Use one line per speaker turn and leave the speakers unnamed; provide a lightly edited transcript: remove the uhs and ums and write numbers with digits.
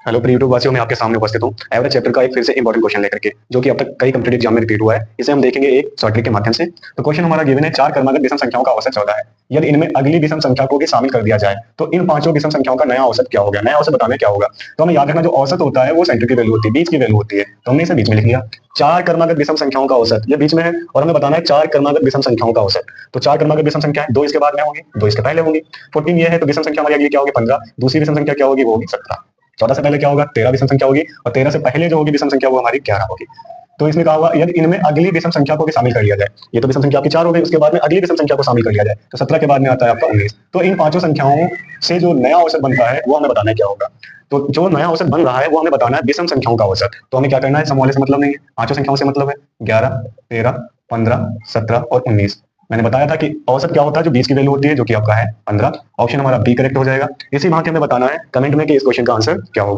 Hello प्रिय YouTube वासियों, मैं आपके सामने उपस्थित हूँ एवरेज चैप्टर का एक फिर से इंपॉर्टेंट क्वेश्चन लेकर के, जो कि अब तक कई कम्पिटेटिव एग्जाम में रिपीट हुआ है। इसे हम देखेंगे एक शॉर्ट ट्रिक के माध्यम से। तो क्वेश्चन हमारा गिवन है, चार क्रमागत विषम संख्याओं का औसत 14 है। यदि इनमें अगली विषम संख्या को भी शामिल कर दिया जाए तो इन पांचों विषम संख्याओं का नया औसत क्या होगा। नया औसत बताना क्या होगा। तो हमें याद रखना, जो औसत होता है वो सेंटर की वैल्यू होती है, बीच की वैल्यू होती है। तो हमने इसे बीच में लिख लिया। चार क्रमागत विषम संख्याओं का औसत ये बीच में है, और हमें बताना है चार क्रमागत विषम संख्याओं का औसत। तो चार क्रमागत विषम संख्या है, दो इसके बाद में होंगी, दो इसके पहले होंगी। 14 ये है, तो विषम संख्या हमारी अगली क्या होगी, 15। दूसरी विषम संख्या क्या होगी, वो होगी 17। 14 से पहले क्या होगा, 13 विषम संख्या होगी, और 13 से पहले जो होगी विषम संख्या वो हमारी 11 होगी। तो इसमें कहा हुआ, यदि इनमें अगली विषम संख्या को भी शामिल कर लिया जाए। ये तो विषम संख्या आपकी चार हो गई, उसके बाद में अगली विषम संख्या को शामिल कर लिया जाए तो 17 के बाद में आता है आपका 19। तो इन पांचों संख्याओं से जो नया औसत बनता है वो हमें बताना है क्या होगा। तो जो नया औसत बन रहा है वो हमें बताना है विषम संख्याओं का औसत। तो हमें क्या करना है, सम वाले से मतलब नहीं है, पांचों संख्याओं से मतलब है। 11, 13, 15, 17 और 19। मैंने बताया था कि औसत क्या होता है, जो बीच की वैल्यू होती है, जो कि आपका है 15। ऑप्शन हमारा बी करेक्ट हो जाएगा। इसी वहां के हमें बताना है कमेंट में कि इस क्वेश्चन का आंसर क्या होगा।